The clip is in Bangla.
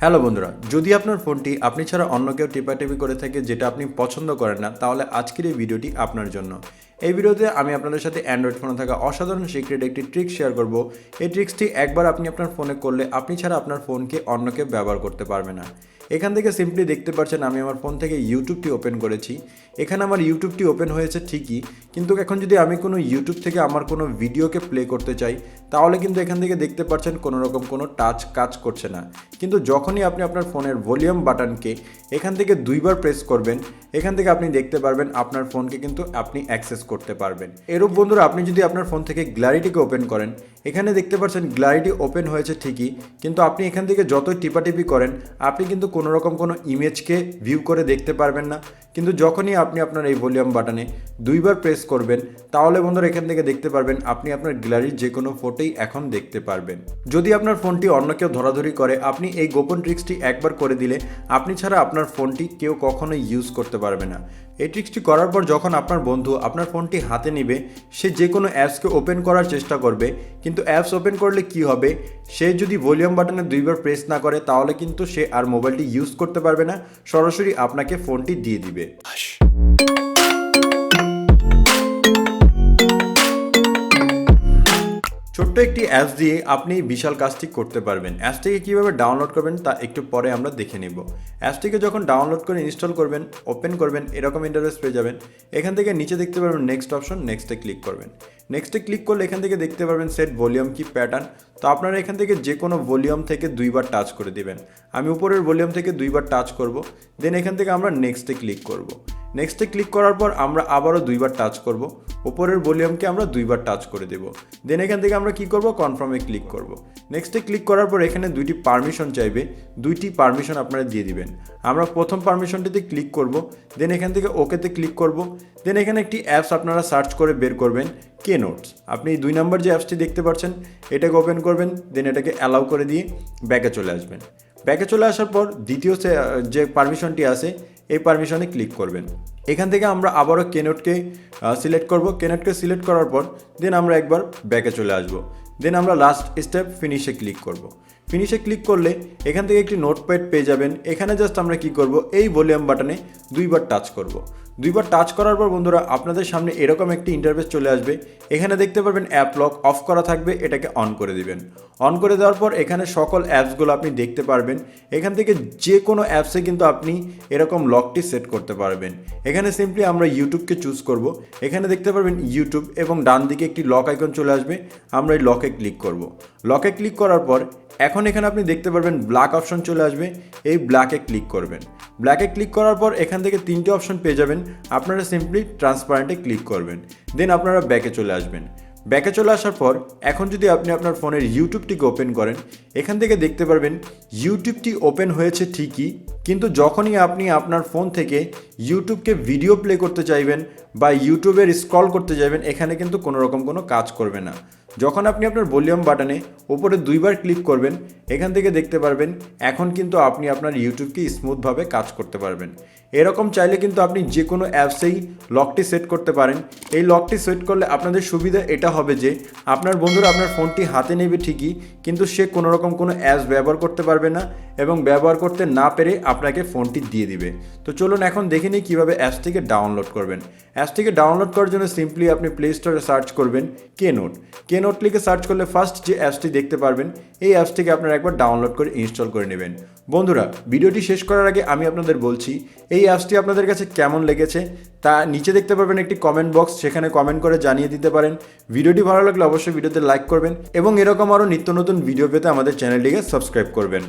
হ্যালো বন্ধুরা, যদি আপনার ফোনটি আপনি ছাড়া অন্য কেউ টিপাটিপি করে থাকে যেটা আপনি পছন্দ করেন না, তাহলে আজকের এই ভিডিওটি আপনার জন্য। এই ভিডিওতে আমি আপনাদের সাথে অ্যান্ড্রয়েড ফোনে থাকা অসাধারণ সিক্রেট একটি ট্রিক শেয়ার করব। এই ট্রিক্সটি একবার আপনি আপনার ফোনে করলে আপনি ছাড়া আপনার ফোনকে অন্য কেউ ব্যবহার করতে পারবে না। এখান থেকে সিম্পলি দেখতে পাচ্ছেন আমি আমার ফোন থেকে ইউটিউবটি ওপেন করেছি। এখানে আমার ইউটিউবটি ওপেন হয়েছে ঠিকই, কিন্তু এখন যদি আমি কোনো ইউটিউব থেকে আমার কোনো ভিডিওকে প্লে করতে চাই, তাহলে কিন্তু এখান থেকে দেখতে পাচ্ছেন কোনো রকম কোনো টাচ কাজ করছে না। কিন্তু যখনই আপনি আপনার ফোনের ভলিউম বাটনকে এখান থেকে দুইবার প্রেস করবেন, এখান থেকে আপনি দেখতে পারবেন আপনার ফোনকে কিন্তু আপনি অ্যাক্সেস করতে পারবেন। এরূপ বন্ধুরা, আপনি যদি আপনার ফোন থেকে গ্যালারিটিকে ওপেন করেন, এখানে দেখতে পাচ্ছেন গ্যালারিটি ওপেন হয়েছে ঠিকই, কিন্তু আপনি এখান থেকে যতই টিপাটিপি করেন আপনি কিন্তু কোনো রকম কোনো ইমেজকে ভিউ করে দেখতে পারবেন না। কিন্তু যখনই আপনি আপনার এই ভলিউম বাটনে দুইবার প্রেস করবেন, তাহলে বন্ধুরা এখান থেকে দেখতে পারবেন আপনি আপনার গ্যালারির যে কোনো ফটোই এখন দেখতে পারবেন। যদি আপনার ফোনটি অন্য কেউ ধরাধরি করে, আপনি এই গোপন ট্রিক্সটি একবার করে দিলে আপনি ছাড়া আপনার ফোনটি কেউ কখনোই ইউজ করতে পারবে না। এই ট্রিক্সটি করার পর যখন আপনার বন্ধু আপনার ফোনটি হাতে নেবে, সে যে কোনো অ্যাপসকে ওপেন করার চেষ্টা করবে, কিন্তু অ্যাপস ওপেন করলে কি হবে, সে যদি ভলিউম বাটনে দুইবার প্রেস না করে, তাহলে কিন্তু সে আর মোবাইলটি ইউজ করতে পারবে না, সরাসরি আপনাকে ফোনটি দিয়ে দিবে। ছোট্ট একটি অ্যাপস দিয়ে আপনি বিশাল কাজটি করতে পারবেন। অ্যাপসটিকে কীভাবে ডাউনলোড করবেন তা একটু পরে আমরা দেখে নেব। অ্যাপসটিকে যখন ডাউনলোড করে ইনস্টল করবেন, ওপেন করবেন, এরকম ইন্টারফেস পেয়ে যাবেন। এখান থেকে নিচে দেখতে পারবেন নেক্সট অপশন, নেক্সটে ক্লিক করবেন। নেক্সটে ক্লিক করলে এখান থেকে দেখতে পারবেন সেট ভলিউম কি প্যাটার্ন। তো আপনারা এখান থেকে যে কোনো ভলিউম থেকে দুইবার টাচ করে দিবেন। আমি উপরের ভলিউম থেকে দুইবার টাচ করব, দেন এখান থেকে আমরা নেক্সটে ক্লিক করব। নেক্সটে ক্লিক করার পর আমরা আবারও দুইবার টাচ করব, উপরের ভলিউমকে আমরা দুইবার টাচ করে দেব। দেন এখান থেকে আমরা কি করব, কনফার্মে ক্লিক করব। নেক্সটে ক্লিক করার পর এখানে দুইটি পারমিশন চাইবে, দুইটি পারমিশন আপনারা দিয়ে দিবেন। আমরা প্রথম পারমিশনটিতে ক্লিক করব, দেন এখান থেকে ওকেতে ক্লিক করব। দেন এখানে একটি অ্যাপস আপনারা সার্চ করে বের করবেন, কে নোটস। আপনি 2 নম্বর যে অ্যাপসটি দেখতে পাচ্ছেন, এটাকে ওপেন করবেন, দেন এটাকে অ্যালাউ করে দিয়ে ব্যাকে চলে আসবেন। ব্যাকে চলে আসার পর দ্বিতীয় যে পারমিশনটি আছে, এই পারমিশনে ক্লিক করবেন। এখান থেকে আমরা আবারও কেনোটকে সিলেক্ট করব। কেনোটকে সিলেক্ট করার পর দেন আমরা একবার ব্যাকে চলে আসব। দেন আমরা লাস্ট স্টেপ ফিনিশে ক্লিক করব। ফিনিশে ক্লিক করলে এখান থেকে একটি নোটপ্যাড পেয়ে যাবেন। এখানে জাস্ট আমরা কি করব, এই ভলিউম বাটনে দুইবার টাচ করব। দুইবার টাচ করার পর বন্ধুরা আপনাদের সামনে এরকম একটি ইন্টারফেস চলে আসবে। এখানে দেখতে পারবেন অ্যাপ লক অফ করা থাকবে, এটাকে অন করে দিবেন। অন করে দেওয়ার পর এখানে সকল অ্যাপসগুলো আপনি দেখতে পারবেন। এখান থেকে যে কোনো অ্যাপসে কিন্তু আপনি এরকম লকটি সেট করতে পারবেন। এখানে সিম্পলি আমরা ইউটিউবকে চুজ করব। এখানে দেখতে পারবেন ইউটিউব এবং ডান দিকে একটি লক আইকন চলে আসবে। আমরা এই লকে ক্লিক করব। লকে ক্লিক করার পর এখন এখানে আপনি দেখতে পারবেন ব্ল্যাক অপশন চলে আসবে, এই ব্ল্যাকে ক্লিক করবেন। ব্ল্যাকে ক্লিক করার পর এখান থেকে 3টে অপশন পেয়ে যাবেন। আপনারা সিম্পলি ট্রান্সপারেন্টে ক্লিক করবেন, দেন আপনারা ব্যাকে চলে আসবেন। ব্যাকে চলে আসার পর এখন যদি আপনি আপনার ফোনের ইউটিউবটিকে ওপেন করেন, এখান থেকে দেখতে পারবেন ইউটিউবটি ওপেন হয়েছে ঠিকই, কিন্তু যখনই আপনি আপনার ফোন থেকে ইউটিউবকে ভিডিও প্লে করতে চাইবেন বা ইউটিউবের স্ক্রল করতে যাবেন, এখানে কিন্তু কোনো রকম কোনো কাজ করবে না। যখন আপনি আপনার ভলিউম বাটনে উপরে দুইবার ক্লিক করবেন, এখান থেকে দেখতে পারবেন এখন কিন্তু আপনি আপনার ইউটিউবকে স্মুথভাবে কাজ করতে পারবেন। এরকম চাইলে কিন্তু আপনি যে কোনো অ্যাপসেই লকটি সেট করতে পারেন। এই লকটি সেট করলে আপনাদের সুবিধা এটা হবে যে আপনার বন্ধুরা আপনার ফোনটি হাতে নেবে ঠিকই, কিন্তু সে কোনো রকম কোনো অ্যাপস ব্যবহার করতে পারবে না এবং ব্যবহার করতে না পেরে আপনাকে ফোনটি দিয়ে দিবে। তো চলুন এখন দেখে নিই কীভাবে অ্যাপসটিকে ডাউনলোড করবেন। অ্যাপসটিকে ডাউনলোড করার জন্য সিম্পলি আপনি প্লে স্টোরে সার্চ করবেন কেনোট। কেনোট লিখে সার্চ করলে ফার্স্ট যে অ্যাপসটি দেখতে পারবেন, এই অ্যাপসটিকে আপনারা একবার ডাউনলোড করে ইনস্টল করে নেবেন। বন্ধুরা, ভিডিওটি শেষ করার আগে আমি আপনাদের বলছি, এই অ্যাপসটি আপনাদের কাছে কেমন লেগেছে তা নিচে দেখতে পারবেন একটি কমেন্ট বক্স, সেখানে কমেন্ট করে জানিয়ে দিতে পারেন। ভিডিওটি ভালো লাগলে অবশ্যই ভিডিওতে লাইক করবেন এবং এরকম আরও নিত্য নতুন ভিডিও পেতে আমাদের চ্যানেলটিকে সাবস্ক্রাইব করবেন।